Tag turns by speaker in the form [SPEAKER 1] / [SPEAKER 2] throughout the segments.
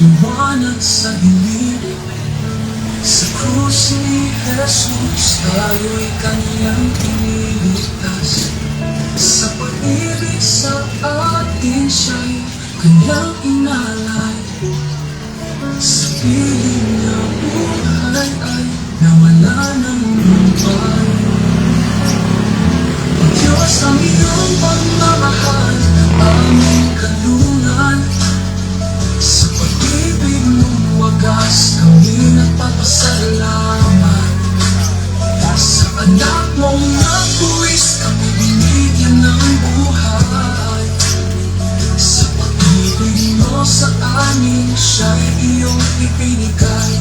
[SPEAKER 1] Liwanag sa dilim, sa krus ni Jesus, tayo'y Kanyang iniligtas. Sa pag-ibig sa atin siya'y Kanyang inalay. Sa piling na buhay ay nawala ng lumbay. O Diyos, ang iyong pagmamahal, aming kanlungan. Sa pag-ibig mong wagas, kami nagpapasalamat. Sa anak mong nagbuwis, kami binigyan ng buhay. Sa pag-ibig mo sa amin, siya'y iyong ibinigay.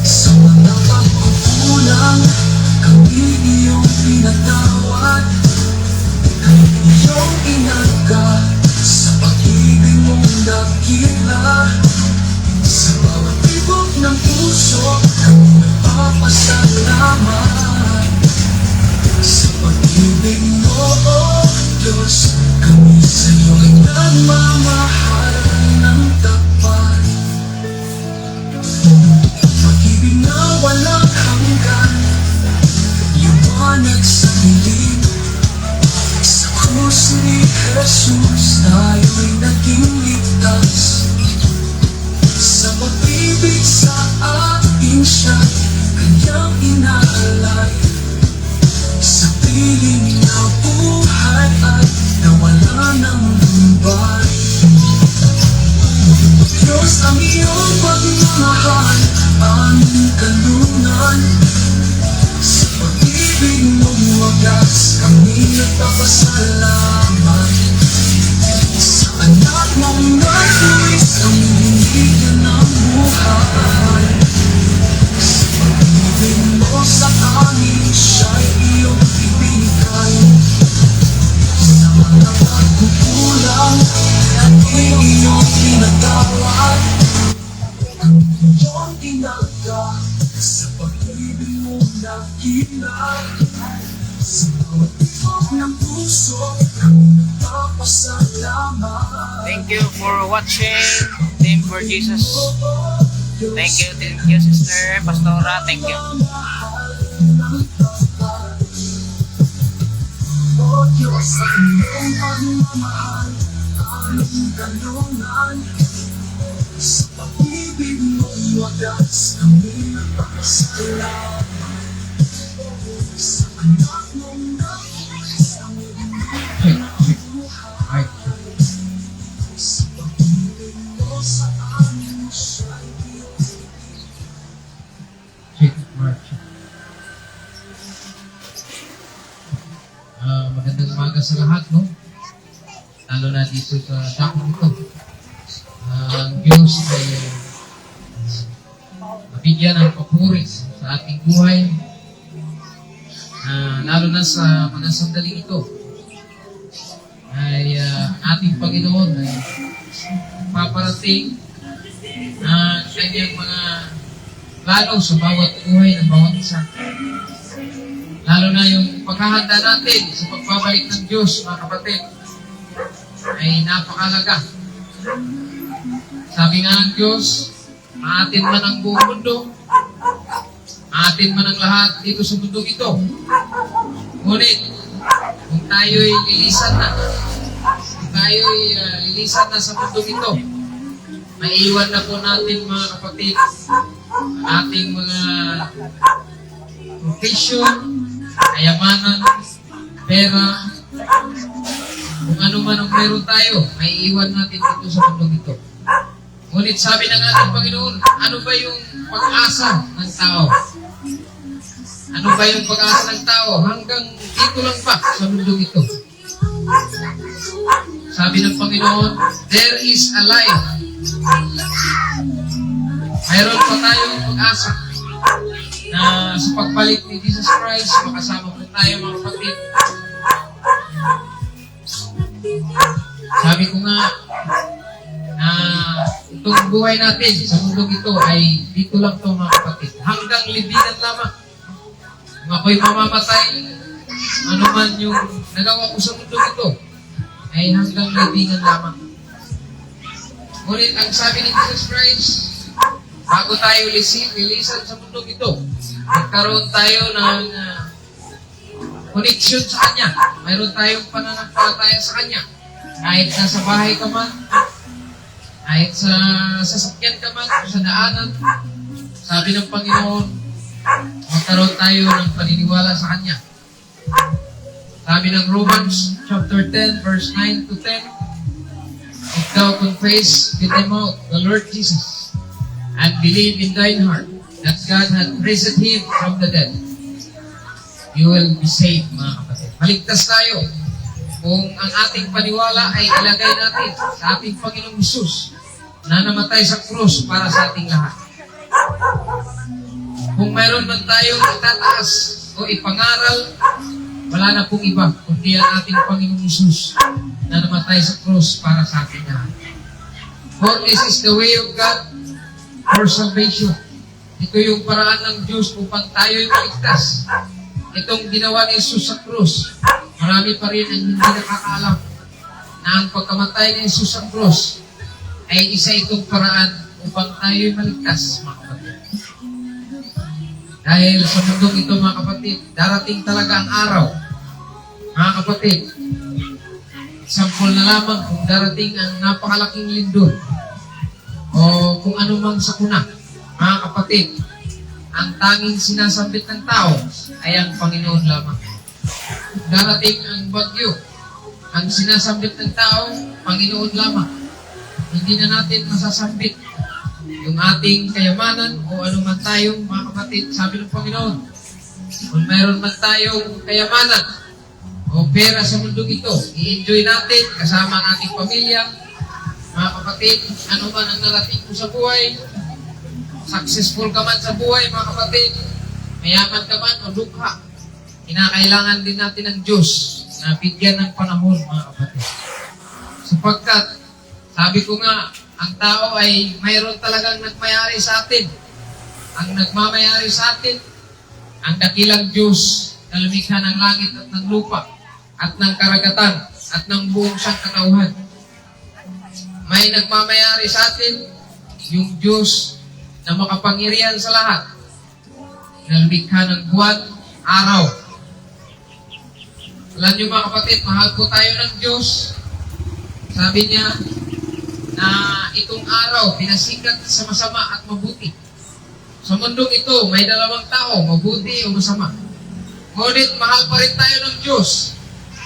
[SPEAKER 1] Sa mga pagkukulang, kami iyong pinatawad. Kami iyong inaga, sa pag-ibig mong dakila. Sa bawat tibok ng puso, kami nagpapasalamat. Sa pag-ibig mo, O Diyos, kami sa'yo'y nagmamahal ng tapat. Pag-ibig na walang hanggan, liwanag sa dilim. Sa krus ni Jesus, tayo'y naging ligtas. Sa pag-ibig sa atin siya, Kanyang inaalay. Sa piling na buhay ay nawala ng lumbay. Diyos, ang iyong pagmamahal, aming kanlungan. Sa pag-ibig mong wagas, kami nagpapasalamat. Sa anak mong nagbuwis, kami binigyan ng buhay. Sa pag-ibig mo sa amin, siya'y iyong ibinigay. Sa mga pagkukulang, kami iyong pinatawad. Kami iyong inaga, sa pag-ibig mo nakita. Sa bawat tibok ng puso, kami nagpapasalamat.
[SPEAKER 2] Thank you for watching Team for Jesus. Thank you Sister Pastora. Thank you.
[SPEAKER 1] O Diyos, ang iyong pagmamahal, aming kanlungan. Sa pag-ibig mong wagas, kami nagpapasalamat. Sa anak mong nagbuwis, kami binigyan ng buhay. Sa pag-ibig mo sa amin, siya'y iyong
[SPEAKER 3] Magandang umaga sa lahat, no? Lalo na dito sa dakong ito. Ang Diyos ay mabigyan ng papuri sa ating buhay. Lalo na sa mga sandaling ito ay ating Panginoon ay paparating ang kanyang mga plano sa bawat buhay ng bawat isa. Lalo na yung paghahanda natin sa pagbabalik ng Diyos, mga kapatid, ay napakalaga. Sabi nga ng Diyos, maatin man ang buong mundo, maatin man ang lahat dito sa mundo ito. Ngunit, kung tayo'y lilisan na, sa mundo ito, maiiwan na po natin, mga kapatid, ang ating mga profession, kayamanan, pera, kung ano man ang meron tayo, may iwan natin dito sa mundo ito. Ngunit sabi ng ating Panginoon, ano ba yung pag-asa ng tao? Ano ba yung pag-asa ng tao? Hanggang dito lang ba sa mundo ito? Sabi ng Panginoon, there is a life. Mayroon pa tayong pag-asa na sa pagbalik ni Jesus Christ, makasama po tayo, mga kapatid. Sabi ko nga na itong buhay natin sa mundo ito ay dito lang to, mga kapatid. Hanggang libingan lamang. Kung ako'y mamamatay, ano man yung nagawa ko sa mundo ito, ay hanggang libingan lamang. Ngunit ang sabi ni Jesus Christ, bago tayo lilisan sa mundong ito, nagkaroon tayo ng connection sa Kanya. Mayroon tayong pananampalataya sa Kanya. Kahit nasa bahay ka man, kahit sa sasakyan ka man, o sa daanan, sabi ng Panginoon, magkaroon tayo ng paniniwala sa Kanya. Sabi ng Romans chapter 10, verse 9 to 10, if thou confess with thy mouth the Lord Jesus, and believe in thine heart that God hath raised Him from the dead, you will be saved, mga kapatid. Maligtas tayo kung ang ating paniwala ay ilagay natin sa ating Panginoong Hesus na namatay sa krus para sa ating lahat. Kung mayroon man tayong itataas o ipangaral, wala na pong iba kundi ang ating Panginoong Hesus na namatay sa krus para sa ating lahat. For this is the way of God for salvation. Ito yung paraan ng Diyos upang tayo'y maligtas. Itong ginawa ni Jesus sa krus, marami pa rin ang hindi nakakaalam na ang pagkamatay ni Jesus sa krus ay isa itong paraan upang tayo'y maligtas, mga kapatid. Dahil sa mundong ito, mga kapatid, darating talaga ang araw. Mga kapatid, example na lamang kung darating ang napakalaking lindol o kung ano mang sakuna. Mga kapatid, ang tanging sinasambit ng tao ay ang Panginoon lamang. Darating ang bagyo, ang sinasambit ng tao, Panginoon lamang. Hindi na natin masasambit yung ating kayamanan o anuman tayong, mga kapatid, sabi ng Panginoon, kung mayroon man tayong kayamanan o pera sa mundong ito, i-enjoy natin kasama ang ating pamilya, mga kapatid, ano man ang narating mo sa buhay, successful ka man sa buhay, mga kapatid, mayaman ka man o dukha, kinakailangan din natin ng Diyos na bigyan ng panahon, mga kapatid. Sapagkat, sabi ko nga, ang tao ay mayroon talagang nagmayari sa atin. Ang nagmamayari sa atin, ang dakilang Diyos na lumikha ng langit at ng lupa at ng karagatan at ng buong siyang katauhan. May nagmamayari sa atin, yung Diyos na makapangyarihan sa lahat, na lumikha ng buwan, araw. Alam niyo, mga kapatid, mahal po tayo ng Diyos. Sabi niya, na itong araw, pinasikat sa masama at mabuti. Sa mundong ito, may dalawang tao, mabuti o masama. Ngunit, mahal pa rin tayo ng Diyos.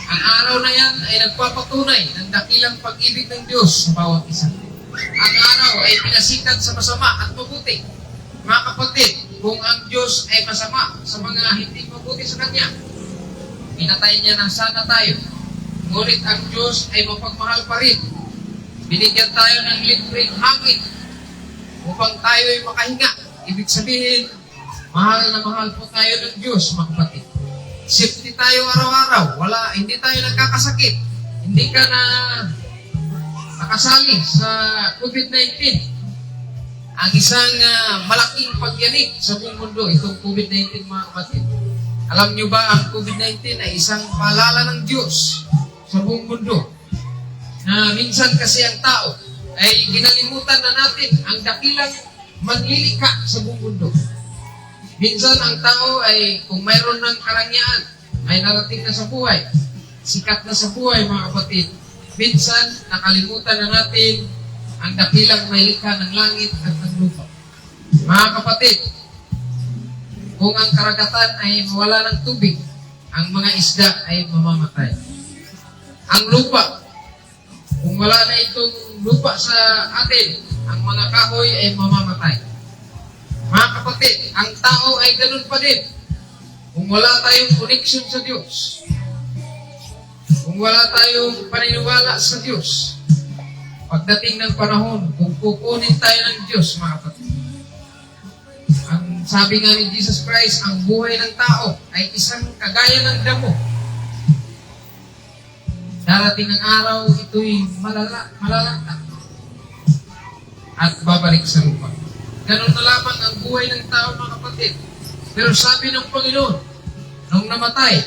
[SPEAKER 3] Ang araw na yan ay nagpapatunay ng dakilang pag-ibig ng Diyos sa bawat isa. Ang araw ay pinasikat sa masama at mabuti. Mga kapatid, kung ang Diyos ay masama sa mga hindi mabuti sa Kanya, pinatay niya na sana tayo. Ngunit ang Diyos ay mapagmahal pa rin. Binigyan tayo ng libreng hangin upang tayo ay makahinga. Ibig sabihin, mahal na mahal po tayo ng Diyos, mga kapatid. Safety tayo araw-araw. Hindi tayo nagkakasakit. Hindi ka na nakasali sa COVID-19. Ang isang malaking pagyanig sa buong mundo, itong COVID-19, mga kapatid. Alam niyo ba, ang COVID-19 ay isang paalala ng Diyos sa buong mundo. Na minsan kasi ang tao ay ginalimutan na natin ang dakilang manlilika sa buong mundo. Minsan ang tao ay kung mayroon ng karangyaan, may narating na sa buhay, sikat na sa buhay, mga kapatid. Minsan nakalimutan na natin ang dakilang maylikha ng langit at ng lupa. Mga kapatid, kung ang karagatan ay mawala ng tubig, ang mga isda ay mamamatay. Ang lupa, kung wala na itong lupa sa atin, ang mga kahoy ay mamamatay. Mga kapatid, ang tao ay ganun pa din. Kung wala tayong connection sa Diyos, kung wala tayong paniniwala sa Diyos, pagdating ng panahon, kung kukunin tayo ng Diyos, mga kapatid, ang sabi nga ni Jesus Christ, ang buhay ng tao ay isang kagaya ng damo. Darating ang araw, ito'y malalanta at babalik sa lupa. Ganun na lamang ang buhay ng tao, mga kapatid. Pero sabi ng Panginoon, nung namatay,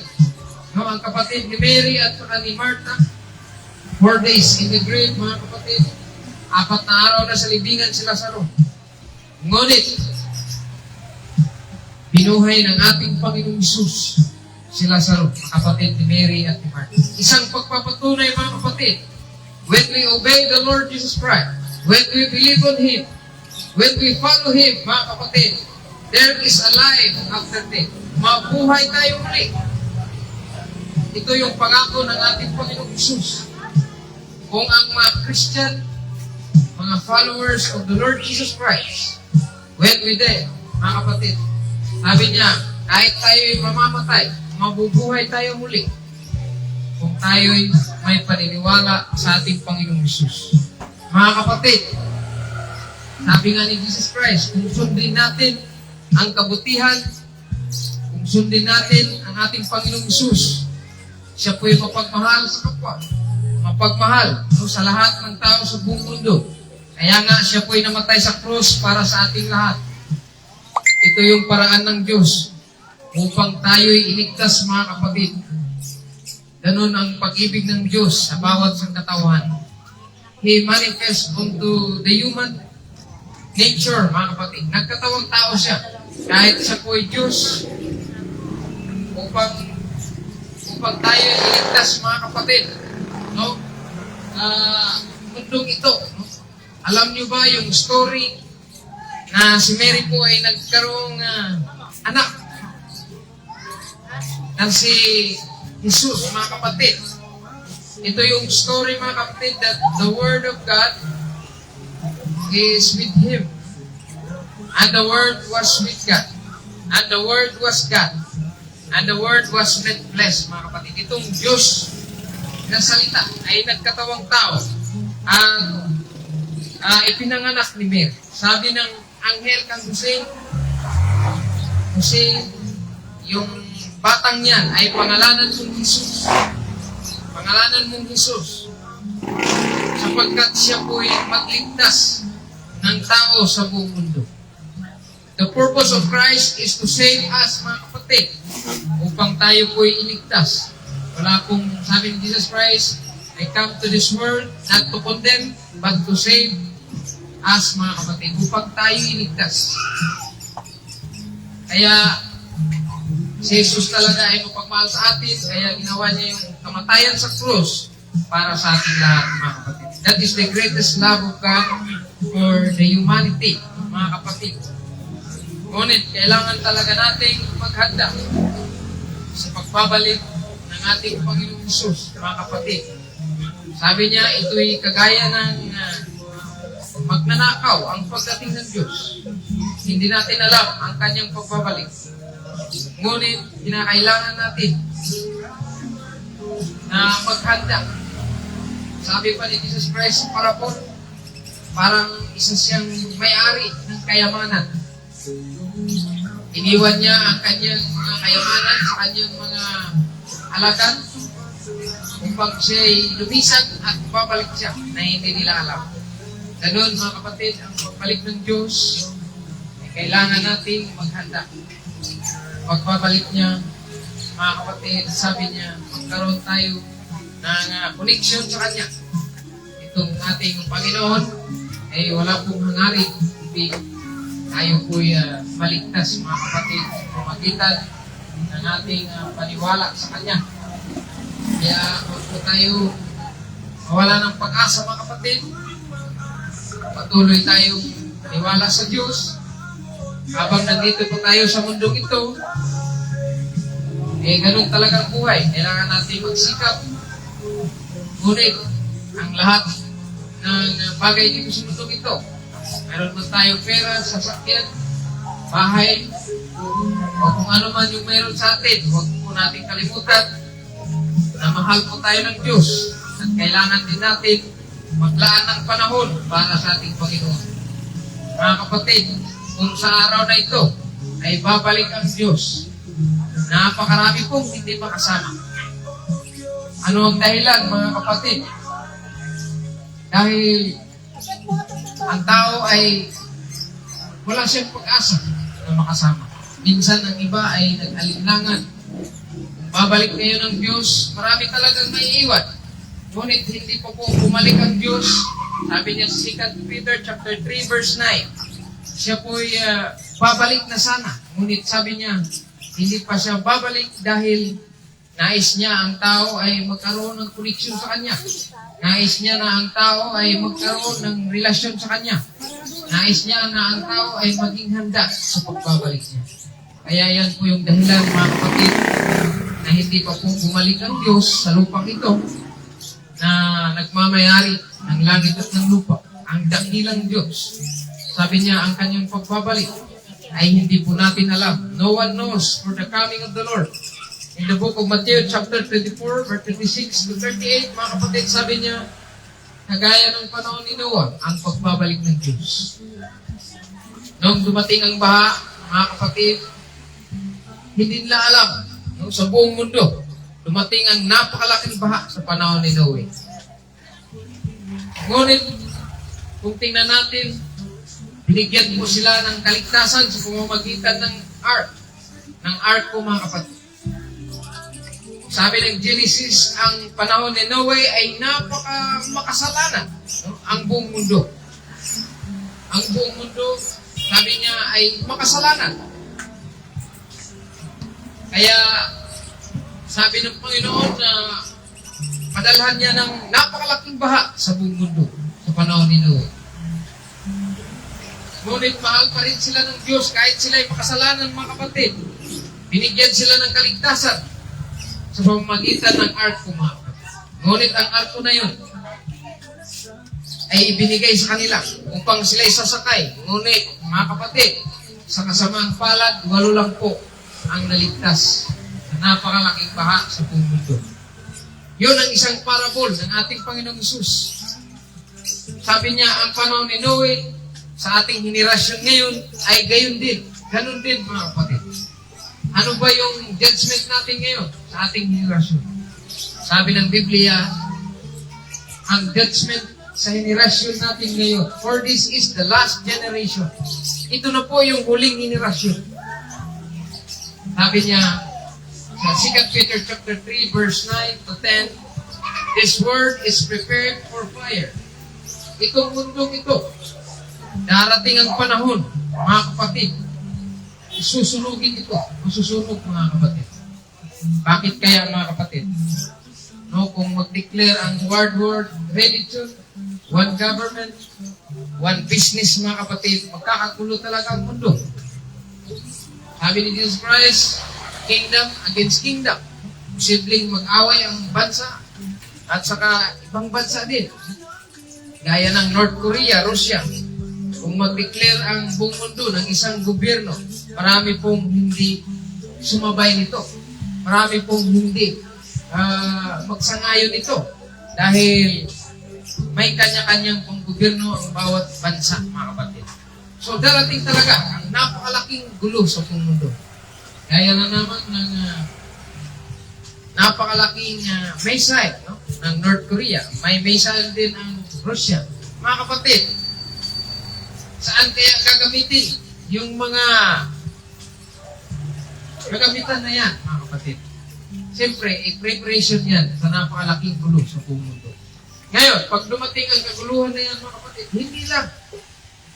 [SPEAKER 3] ang kapatid ni Mary at saka ni Martha, 4 days in the grave, mga kapatid, 4 na araw na sa libingan si Lazaro. Ngunit, binuhay ng ating Panginoong Hesus si Lazaro, kapatid ni Mary at ni Martha. Isang pagpapatunay, mga kapatid, when we obey the Lord Jesus Christ, when we believe on Him, when we follow Him, mga kapatid, there is a life after death. Mabuhay tayo muli. Ito yung pangako ng ating Panginoong Hesus. Kung ang mga Christian, mga followers of the Lord Jesus Christ, when we die, mga kapatid, sabi niya, kahit tayo'y mamamatay, mabubuhay tayo muli kung tayo'y may paniniwala sa ating Panginoong Hesus. Mga kapatid, sabi nga ni Jesus Christ, kung sundin natin ang kabutihan, kung sundin natin ang ating Panginoong Hesus, siya po'y mapagmahal sa kapwa, mapagmahal sa lahat ng tao sa buong mundo. Kaya nga siya po'y namatay sa krus para sa ating lahat. Ito yung paraan ng Diyos upang tayo'y iligtas, mga kapatid. Ganun ang pag-ibig ng Diyos sa bawat sangkatauhan. He manifests onto the human nature, mga kapatid. Nagkatawang tao siya. Kahit siya po'y Diyos, upang tayo iligtas, mga kapatid. No? Mundong ito. No? Alam niyo ba yung story na si Mary po ay nagkaroong anak ng si Jesus, mga kapatid. Ito yung story, mga kapatid, that the Word of God is with Him. And the Word was with God. And the Word was God. And the Word was made flesh, mga kapatid. Itong Diyos na salita ay nagkatawang tao ang ipinanganak ni Mary. Sabi ng anghel kang Jose, yung batang yan ay pangalanan mong Jesus. Pangalanan mong Jesus. Sapagkat siya po'y magligtas ng tao sa buong mundo. The purpose of Christ is to save us, mga kapatid, upang tayo po'y iligtas. Wala pong sabi ni Jesus Christ, I come to this world not to condemn, but to save us, mga kapatid, upang tayo iligtas. Kaya, si Jesus talaga ay mapagmahal sa atin, kaya ginawa niya yung kamatayan sa krus para sa ating lahat, mga kapatid. That is the greatest love of God for the humanity, mga kapatid. Ngunit, kailangan talaga nating maghanda sa pagbabalik ng ating Panginoong Hesus, mga kapatid. Sabi niya, ito'y kagaya ng magnanakaw ang pagdating ng Diyos. Hindi natin alam ang kanyang pagbabalik. Ngunit, kinakailangan natin na maghanda. Sabi pa ni Jesus Christ sa parabol, parang isa siyang may-ari ng kayamanan. Iniwan niya ang kanyang mga kayamanan sa kanyang mga alagad upang siya'y lumisan at babalik siya na hindi nila alam. Ganun, mga kapatid, ang pagbalik ng Diyos ay kailangan nating maghanda. Pagbabalik niya, mga kapatid, sabi niya, magkaroon tayo ng connection sa Kanya. Itong ating Panginoon ay wala pong hangarin, hindi tayo po'y maligtas, mga kapatid, pamagitan ng ating paniwala sa Kanya. Kaya huwag po tayo mawala ng pag-asa, mga kapatid. Patuloy tayong paniwala sa Diyos. Habang nandito po tayo sa mundong ito, ganun talaga ang buhay. Kailangan natin magsikap. Ngunit, ang lahat ng bagay dito sa mundong ito, meron man tayo pera, sasakyan, bahay, o kung ano man yung meron sa atin, huwag po natin kalimutan na mahal po tayo ng Diyos at kailangan din natin maglaan ng panahon para sa ating Panginoon. Mga kapatid, kung sa araw na ito ay babalik ang Diyos, napakarami pong hindi makasama. Ano ang dahilan, mga kapatid? Dahil ang tao ay wala siyang pag-asa na makasama. Minsan ang iba ay nag-alinlangan. Babalik ngayon ang Diyos, marami talagang may iwan. Ngunit hindi pa po bumalik ang Diyos, Sabi niya sa 2 Peter chapter 3 verse 9, siya po'y babalik na sana. Ngunit sabi niya, hindi pa siya babalik dahil nais niya ang tao ay magkaroon ng connection sa Kanya. Nais niya na ang tao ay magkaroon ng relasyon sa Kanya. Nais niya na ang tao ay maging handa sa pagbabalik niya. Kaya yan po yung dahilan, mga kapatid, na hindi pa po bumalik ang Diyos sa lupang ito na nagmamayari ng langit at ng lupa. Ang dakilang Diyos. Sabi niya, ang kanyang pagbabalik ay hindi po natin alam. No one knows for the coming of the Lord. In the book of Matthew, chapter 24, verse 26 to 38, mga kapatid, sabi niya, kagaya ng panahon ni Noah, ang pagbabalik ng Diyos. Noong dumating ang baha, mga kapatid, hindi nila alam, no, sa buong mundo, dumating ang napakalaking baha sa panahon ni Noah. Ngunit, kung tingnan natin, binigyan po sila ng kaligtasan sa pamamagitan ng ark. Ng ark po, mga kapatid. Sabi ng Genesis, ang panahon ni Noe ay makasalanan. No? Ang buong mundo. Ang buong mundo, sabi niya, ay makasalanan. Kaya, sabi ng Panginoon na padalhan niya ng napakalaking baha sa buong mundo sa panahon ni Noe. Ngunit mahal pa rin sila ng Diyos kahit sila ay makasalanan, mga kapatid. Binigyan sila ng kaligtasan sa pamamagitan ng arko, mga kapatid. Ngunit ang arko na yun ay ibinigay sa kanila upang sila'y sasakay. Ngunit, mga kapatid, sa kasamang palad, 8 lang po ang naligtas sa napakalaking baha sa buong mundo. Yun ang isang parable ng ating Panginoong Hesus. Sabi niya, ang panahon ni Noe sa ating henerasyon ngayon ay gayon din. Ganon din, mga kapatid. Ano ba yung judgment natin ngayon sa ating henerasyon? Sabi ng Biblia, ang judgment sa henerasyon natin ngayon, for this is the last generation. Ito na po yung huling henerasyon. Sabi niya, sa 2 Peter chapter 3, verse 9 to 10, this world is prepared for fire. Itong mundong ito, darating ang panahon, mga kapatid, susunugin ito. Masusunog, mga kapatid. Bakit kaya, mga kapatid? No, kung mag-declare ang one world religion, one government, one business, mga kapatid, magkakagulo talaga ang mundo. Sabi ni Jesus Christ, kingdom against kingdom. Posibleng mag-away ang bansa at saka ibang bansa din. Gaya ng North Korea, Russia. Kung mag-declare ang buong mundo ng isang gobyerno, marami pong hindi sumabay nito. Marami pong hindi magsangayon nito. Dahil may kanya-kanyang pong gobyerno ang bawat bansa, mga kapatid. So darating talaga ang napakalaking gulo sa buong mundo. Gaya na naman ng napakalaking missile, no? Ng North Korea. May missile din ang Russia. Mga kapatid, saan kaya gagamitin yung mga gagamitan na yan, mga kapatid? Siyempre, preparation yan sa napakalaking gulo sa buong mundo. Ngayon, pag dumating ang kaguluhan na yan, mga kapatid,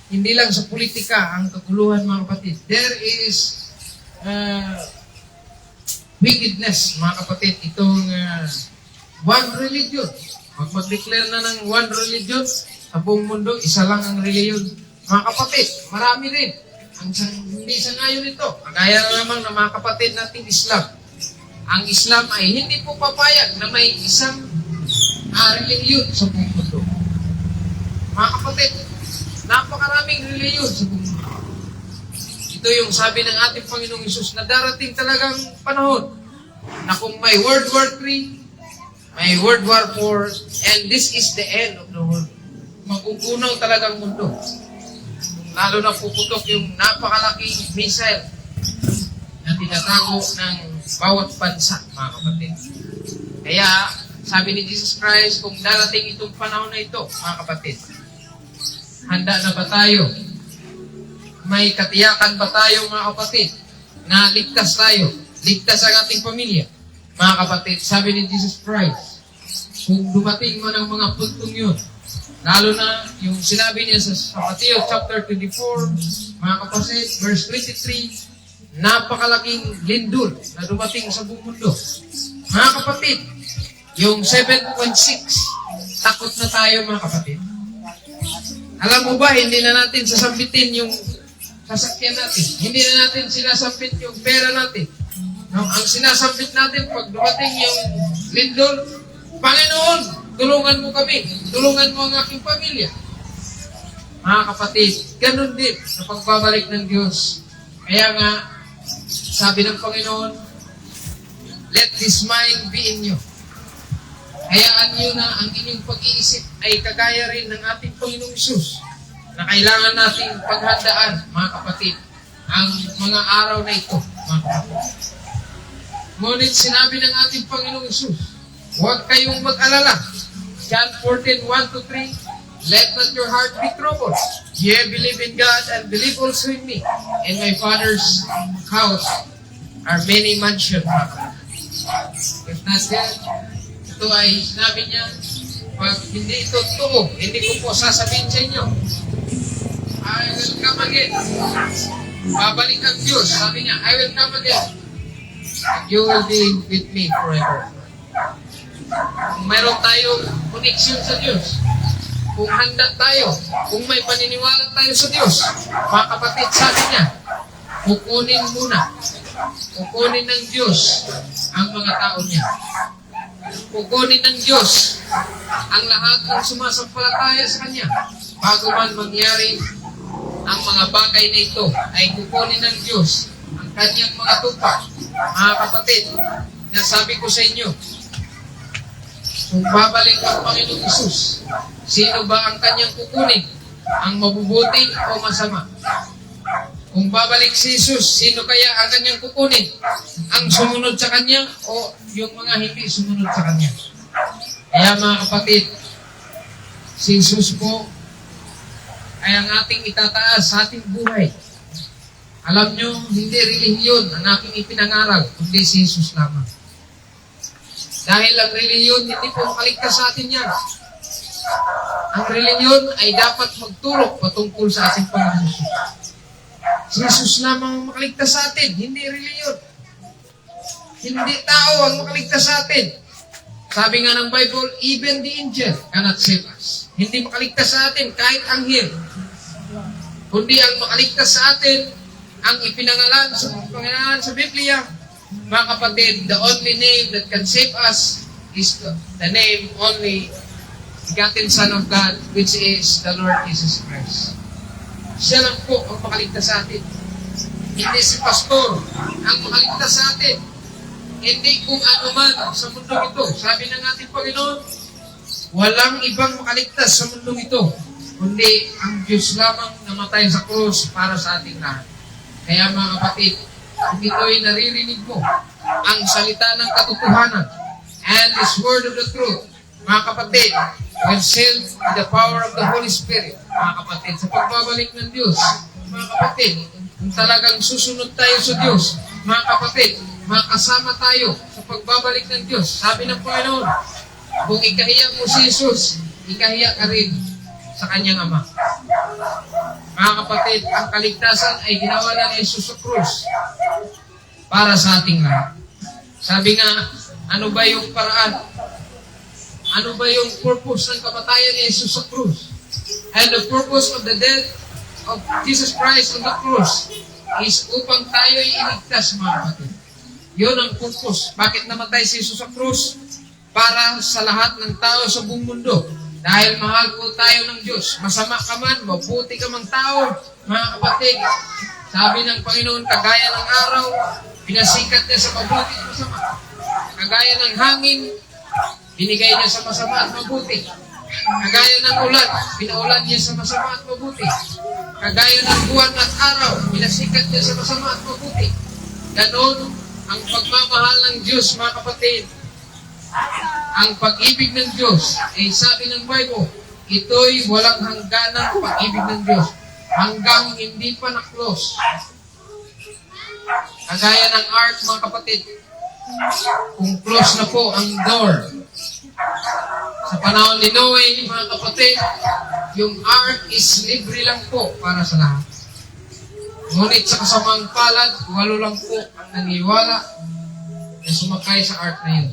[SPEAKER 3] hindi lang sa politika ang kaguluhan, mga kapatid. There is wickedness, mga kapatid. Itong one religion. Pag mag-declare na ng one religion sa buong mundo, isa lang ang religion. Mga kapatid, marami rin. Hindi sa ngayon ito. Kagaya na naman ng mga kapatid nating Islam. Ang Islam ay hindi po papayag na may isang religion sa buong mundo. Mga kapatid, napakaraming religion sa buong mundo. Ito yung sabi ng ating Panginoong Hesus na darating talagang panahon na kung may World War III, may World War IV, and this is the end of the world. Magugunaw talagang mundo. Lalo na puputok yung napakalaking missile na tinatago ng bawat bansa, mga kapatid. Kaya, sabi ni Jesus Christ, kung darating itong panahon na ito, mga kapatid, handa na ba tayo? May katiyakan ba tayo, mga kapatid, na ligtas tayo? Ligtas ang ating pamilya? Mga kapatid, sabi ni Jesus Christ, kung dumating man ang mga puntong yun, Lalo na yung sinabi niya sa Matthew chapter 24, mga kapatid, verse 23, napakalaking lindol na dumating sa buong mundo. Mga kapatid, yung 7.6, takot na tayo mga kapatid. Alam mo ba, hindi na natin sasambitin yung sasakyan natin. Hindi na natin sinasambit yung pera natin. No, ang sinasambit natin pag dumating yung lindol, Panginoon, tulungan mo kami. Tulungan mo ang aking pamilya. Mga kapatid, ganun din sa pagbabalik ng Diyos. Kaya nga, sabi ng Panginoon, let this mind be in you. Hayaan nyo na ang inyong pag-iisip ay kagaya rin ng ating Panginoong Isus na kailangan nating paghandaan, mga kapatid, ang mga araw na ito, mga kapatid. Ngunit sinabi ng ating Panginoong Isus, huwag kayong mag-alala. John 14:1-3, let not your heart be troubled. Ye believe in God and believe also in me. In my Father's house are many mansions. If not that, ito ay sinabi niya, pag hindi ito totoo, hindi ko po sasabihin sa inyo, I will come again. Babalik ang Diyos. Sabi niya, I will come again. You will be with me forever. Kung mayroon tayong connection sa Diyos, kung handa tayo, kung may paniniwala tayo sa Diyos, mga kapatid, sabi niya, kukunin muna. Kukunin ng Diyos ang mga tao niya. Kukunin ng Diyos ang lahat ng sumasampalataya sa Kanya. Bago man mangyari ang mga bagay na ito, ay kukunin ng Diyos ang Kanyang mga tupa. Mga kapatid, nasabi ko sa inyo, kung babalik ang Panginoong Isus, sino ba ang Kanyang kukunin? Ang mabubuti o masama? Kung babalik si Jesus, sino kaya ang Kanyang kukunin? Ang sumunod sa Kanya o yung mga hindi sumunod sa Kanya? Kaya mga kapatid, si Jesus po ay ang ating itataas sa ating buhay. Alam nyo, hindi relihiyon ang aking ipinangaral, kundi si Jesus lamang. Dahil ang relihiyon, hindi po makaligtas sa atin yan. Ang relihiyon ay dapat magturo patungkol sa ating Panginoon. Si Jesus lamang ang makaligtas sa atin, hindi relihiyon. Hindi tao ang makaligtas sa atin. Sabi nga ng Bible, even the angel cannot save us. Hindi makaligtas sa atin kahit anghel. Kundi ang makaligtas sa atin, ang ipinangalan sa Panginoon sa Biblia, mga kapatid, the only name that can save us is the name only begotten Son of God, which is the Lord Jesus Christ. Siya lang po ang makaligtas sa atin. Hindi si pastor ang makaligtas sa atin. Hindi kung ano man sa mundong ito. Sabi ng ating Panginoon, walang ibang makaligtas sa mundong ito, kundi ang Diyos lamang namatay sa krus para sa ating lahat. Kaya mga kapatid, kung ito'y naririnig mo, ang salita ng katotohanan and this word of the truth, mga kapatid, when sealed with the power of the Holy Spirit, mga kapatid, sa pagbabalik ng Diyos, mga kapatid, kung talagang susunod tayo sa Diyos, mga kapatid, makasama tayo sa pagbabalik ng Diyos. Sabi ng Panginoon, kung ikahiya mo si Jesus, ikahiya ka rin sa Kanyang Ama. Mga kapatid, ang kaligtasan ay ginawa na ni Jesus sa krus para sa ating lahat. Sabi nga, ano ba yung paraan? Ano ba yung purpose ng kamatayan ni Jesus sa krus? And the purpose of the death of Jesus Christ on the cross is upang tayo'y iligtas, mga kapatid. Yun ang purpose. Bakit namatay si Jesus sa krus? Para sa lahat ng tao sa buong mundo. Dahil mahal po tayo ng Diyos. Masama ka man, mabuti ka mang tao, mga kapatid. Sabi ng Panginoon, kagaya ng araw, pinasikat niya sa mabuti at masama. Kagaya ng hangin, binigay niya sa masama at mabuti. Kagaya ng ulan, pinaulan niya sa masama at mabuti. Kagaya ng buwan at araw, pinasikat niya sa masama at mabuti. Ganon ang pagmamahal ng Diyos, mga kapatid. Ang pag-ibig ng Diyos, ay sabi ng Bible, ito'y walang hangganang pag-ibig ng Diyos. Hanggang hindi pa na-close. Kagaya ng art, mga kapatid, kung close na po ang door, Sa panahon ni Noe, mga kapatid, yung ark is libre lang po para sa lahat. Ngunit sa kasamang palad, 8 lang po ang naniwala na sumakay sa ark na yun.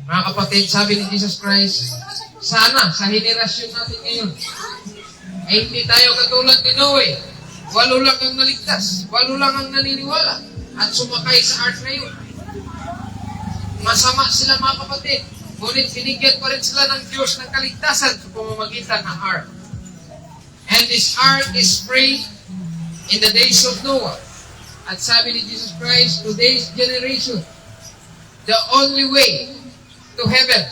[SPEAKER 3] Mga kapatid, sabi ni Jesus Christ, sana sa henerasyon natin ngayon, ay hindi tayo katulad ni Noe. 8 lang ang naligtas, 8 lang ang naniniwala at sumakay sa ark na yun. Masama sila, mga kapatid. Ngunit binigyan pa rin sila ng Diyos ng kaligtasan sa pamamagitan ng ark. And this ark is free in the days of Noah. At sabi ni Jesus Christ, today's generation, the only way to heaven,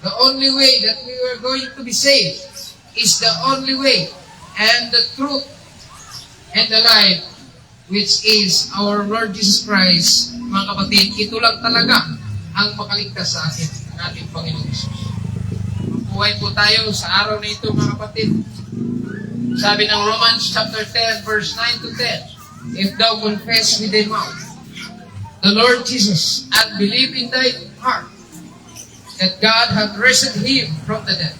[SPEAKER 3] the only way that we are going to be saved, is the only way and the truth and the life, which is our Lord Jesus Christ. Mga kapatid, ito lang talaga ang makaligtas sa atin, ng ating Panginoon Jesus. Mabuhay po tayo sa araw na ito, mga kapatid. Sabi ng Romans chapter 10, verse 9 to 10, if thou confess with thy mouth the Lord Jesus, and believe in thy heart that God hath raised him from the dead,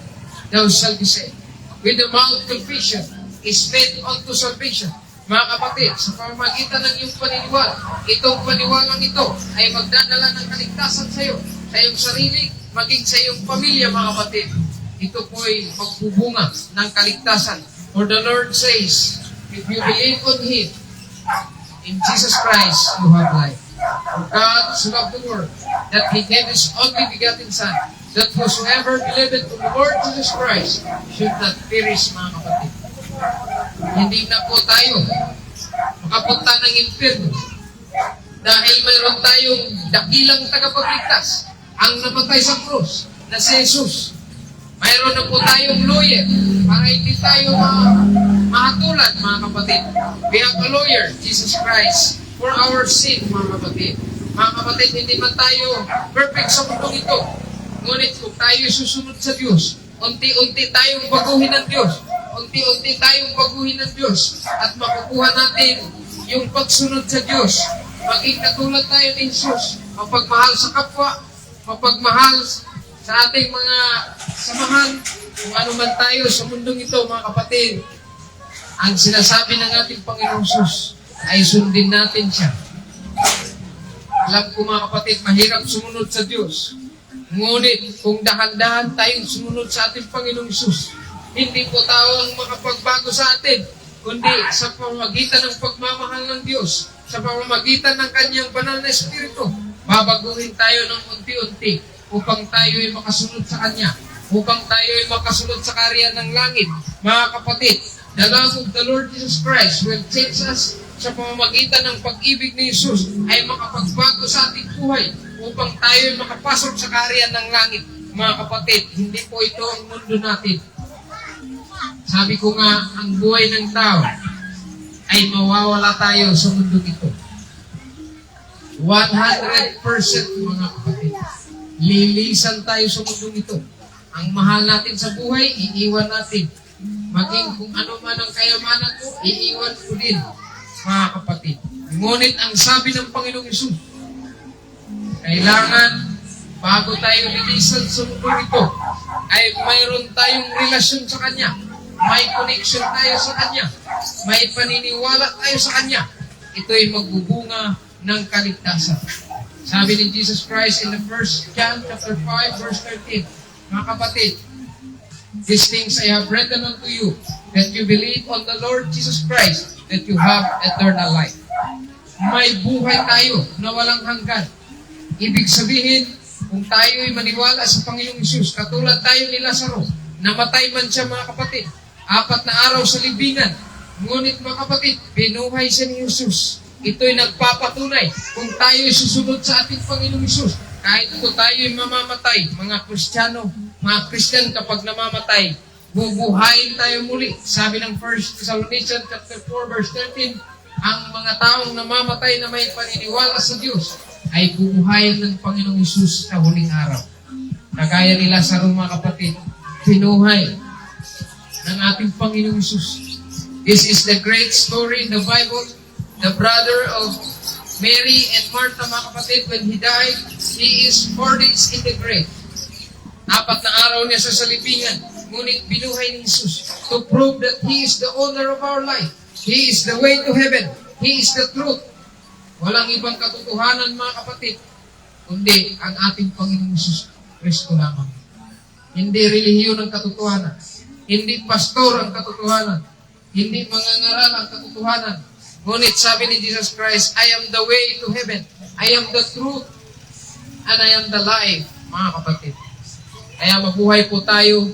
[SPEAKER 3] thou shalt be saved. With the mouth confession is made unto salvation. Mga kapatid, sa pamamagitan ng iyong paniniwala, itong paniwalang ito ay magdadala ng kaligtasan sa iyo, sa iyong sarili, maging sa iyong pamilya, mga kapatid. Ito po ay magbubunga ng kaligtasan. For the Lord says, if you believe on Him, in Jesus Christ, you have life. For God so loved the world, that He gave His only begotten Son, that whosoever believeth on the Lord Jesus Christ should not perish, mga kapatid. Hindi na po tayo makapunta ng impyerno dahil mayroon tayong dakilang tagapagligtas ang namatay sa krus na si Jesus. Mayroon na po tayong lawyer para hindi tayo mahatulan, mga kapatid. We have a lawyer, Jesus Christ, for our sin, mga kapatid. Mga kapatid, hindi man tayo perfect sa mundong ito. Ngunit kung tayo susunod sa Diyos, unti-unti tayong baguhin ng Diyos. Unti-unti tayong baguhin ng Diyos at makukuha natin yung pagsunod sa Diyos. Maging katulad tayo ni Jesus, mapagmahal sa kapwa, mapagmahal sa ating mga samahan, kung ano man tayo sa mundong ito, mga kapatid. Ang sinasabi ng ating Panginoong Jesus ay sundin natin siya. Alam ko, mga kapatid, mahirap sumunod sa Diyos. Ngunit kung dahan-dahan tayong sumunod sa ating Panginoong Jesus, hindi po tao ang makapagbago sa atin, kundi sa pamamagitan ng pagmamahal ng Diyos, sa pamamagitan ng Kanyang banal na Espiritu, babaguhin tayo ng unti-unti upang tayo ay makasunod sa Kanya, upang tayo ay makasunod sa karya ng langit. Mga kapatid, the love of the Lord Jesus Christ will change us sa pamamagitan ng pag-ibig ni Jesus ay makapagbago sa ating buhay upang tayo ay makapasok sa karya ng langit. Mga kapatid, hindi po ito ang mundo natin. Sabi ko nga, ang buhay ng tao ay mawawala tayo sa mundo ito. 100% mga kapatid. Lilisan tayo sa mundo ito. Ang mahal natin sa buhay, iiwan natin. Maging kung ano man ang kayamanan mo, iiwan ko din, mga kapatid. Ngunit ang sabi ng Panginoong Hesus, kailangan bago tayo lilisan sa mundo ito, ay mayroon tayong relasyon sa Kanya. May connection tayo sa Kanya. May paniniwala tayo sa Kanya. Ito ay magbubunga ng kaligtasan. Sabi ni Jesus Christ in the 1 John chapter 5, verse 13, mga kapatid, these things I have written unto you, that you believe on the Lord Jesus Christ, that you have eternal life. May buhay tayo na walang hanggan. Ibig sabihin, kung tayo ay maniwala sa Panginoong Hesus, katulad tayo ni Lazaro, namatay man siya, mga kapatid, 4 na araw sa libingan. Ngunit, mga kapatid, binuhay siya ni Jesus. Ito'y nagpapatunay kung tayo ay susunod sa ating Panginoong Hesus. Kahit po tayo ay mamamatay, mga Kristiyano, mga Christian, kapag namamatay, bubuhayin tayo muli. Sabi ng 1 Thessalonians chapter 4, verse 13, ang mga taong namamatay na may paniniwala sa Diyos ay bubuhayin ng Panginoong Hesus sa huling araw. Kagaya ni Lazaro, mga kapatid, binuhay ng ating Panginoong Hesus. This is the great story in the Bible. The brother of Mary and Martha, mga kapatid, when he died, he He is 4 days in the grave. 4 na araw niya sa salibingan. Ngunit binuhay ni Jesus to prove that He is the owner of our life. He is the way to heaven. He is the truth. Walang ibang katotohanan, mga kapatid, kundi ang ating Panginoong Jesus Kristo lamang. Hindi relihiyon ang katotohanan. Hindi pastor ang katotohanan. Hindi mangangaral ang katotohanan. Ngunit sabi ni Jesus Christ, I am the way to heaven. I am the truth. And I am the life, mga kapatid. Kaya mabuhay po tayo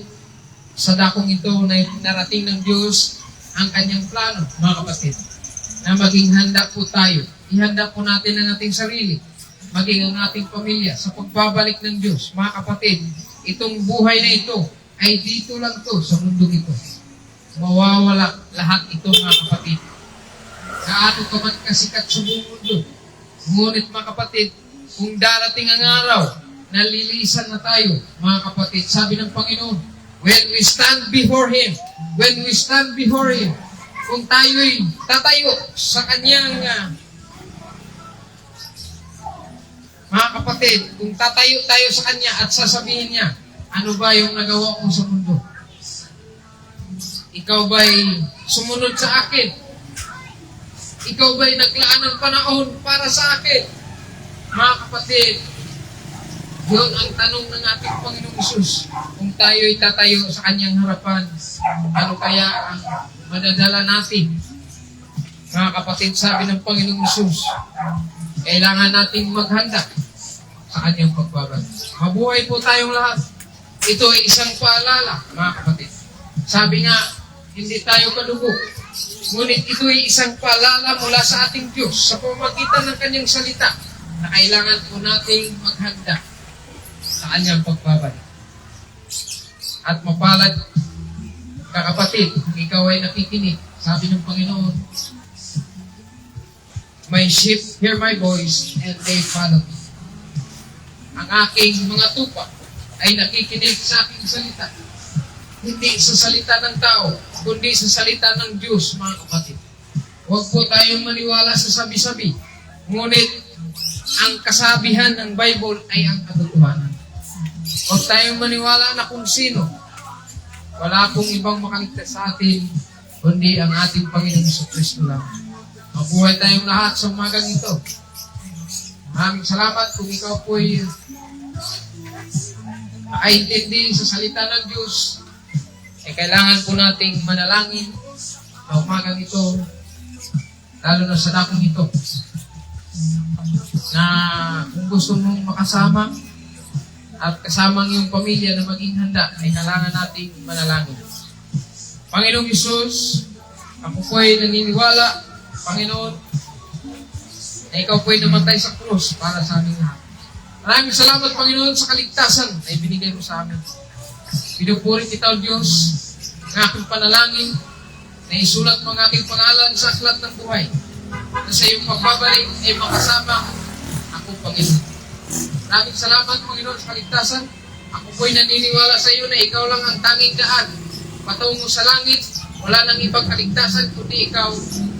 [SPEAKER 3] sa dakong ito na narating ng Diyos ang kanyang plano, mga kapatid. Na maging handa po tayo. Ihanda po natin ang ating sarili. Maging ang ating pamilya sa pagbabalik ng Diyos. Mga kapatid, itong buhay na ito ay dito lang to sa mundo ito. Mawawala lahat ito, mga kapatid. Gaano ka man kasikat sa buong mundo. Ngunit, mga kapatid, kung darating ang araw na lilisan na tayo, mga kapatid, sabi ng Panginoon, when we stand before Him, kung tayo'y tatayo sa Kanyang, mga kapatid, kung tatayo tayo sa Kanya at sasabihin niya, ano ba yung nagawa ko sa mundo? Ikaw ba'y sumunod sa akin? Ikaw ba'y naglaan ng panahon para sa akin? Mga kapatid, yun ang tanong ng ating Panginoong Isus. Kung tayo'y tatayo sa Kanyang harapan, ano kaya ang madadala natin? Mga kapatid, sabi ng Panginoong Isus, kailangan nating maghanda sa Kanyang pagbabalik. Mabuhay po tayong lahat. Ito ay isang paalala, mga kapatid. Sabi nga, hindi tayo kadugo. Ngunit ito ay isang paalala mula sa ating Diyos sa pamamagitan ng Kanyang salita na kailangan po nating maghanda sa Kanyang pagbabalik. At mapalad, kakapatid, kung ikaw ay nakikinig, sabi ng Panginoon, my sheep hear my voice and they follow me. Ang aking mga tupa ay nakikinig sa aking salita. Hindi sa salita ng tao, kundi sa salita ng Diyos, mga kapatid. Huwag po tayong maniwala sa sabi-sabi. Ngunit, ang kasabihan ng Bible ay ang katotohanan. Huwag tayong maniwala na kung sino. Wala pong ibang makaligtas sa atin, kundi ang ating Panginoong Jesucristo lang. Mabuhay tayong lahat sa umagang ito. Maraming salamat kung ikaw po'y nakaintindi sa salita ng Diyos. Kailangan po nating manalangin sa umagang ito, lalo na sa dakong ito, na kung gusto mong makasama at kasama ang iyong pamilya na maging handa, ay kailangan nating manalangin. Panginoong Hesus, ako po'y naniniwala, Panginoon, na ikaw po'y namatay sa krus para sa aming lahat. Maraming salamat, Panginoon, sa kaligtasan na ibinigay mo sa amin. Pinupuri kita, Diyos, ang aking panalangin na isulat mo ang aking pangalan sa aklat ng buhay na sa iyong pagbabalik ay makasama ako, Panginoon. Maraming salamat, Panginoon, sa kaligtasan. Ako po'y naniniwala sa iyo na ikaw lang ang tanging daan patungo sa langit. Wala nang ibang kaligtasan kundi ikaw.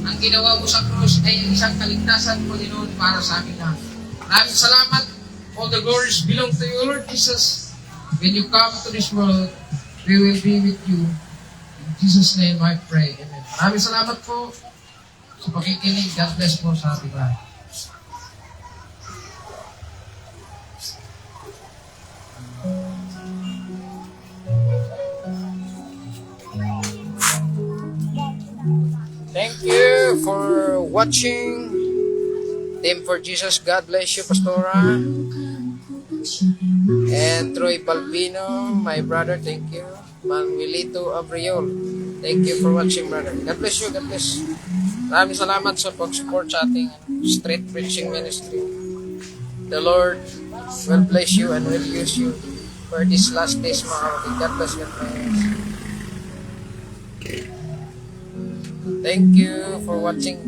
[SPEAKER 3] Ang ginawa mo sa krus ay isang kaligtasan, Panginoon, para sa amin lahat. Maraming salamat. All the glories belong to you, Lord Jesus. When you come to this world, we will be with you. In Jesus' name I pray. Amen. Maraming salamat po sa pakikinig. God bless po sa ating lahat.
[SPEAKER 2] Thank you for watching Team for Jesus. God bless you, Pastora. And Troy Balbino, my brother, thank you. Manuelito Abriol, thank you for watching, brother. God bless you, God bless. Maraming salamat sa pag-support sa ating street preaching ministry. The Lord will bless you and will use you for these last days, mga kapatid. God bless you. Thank you for watching.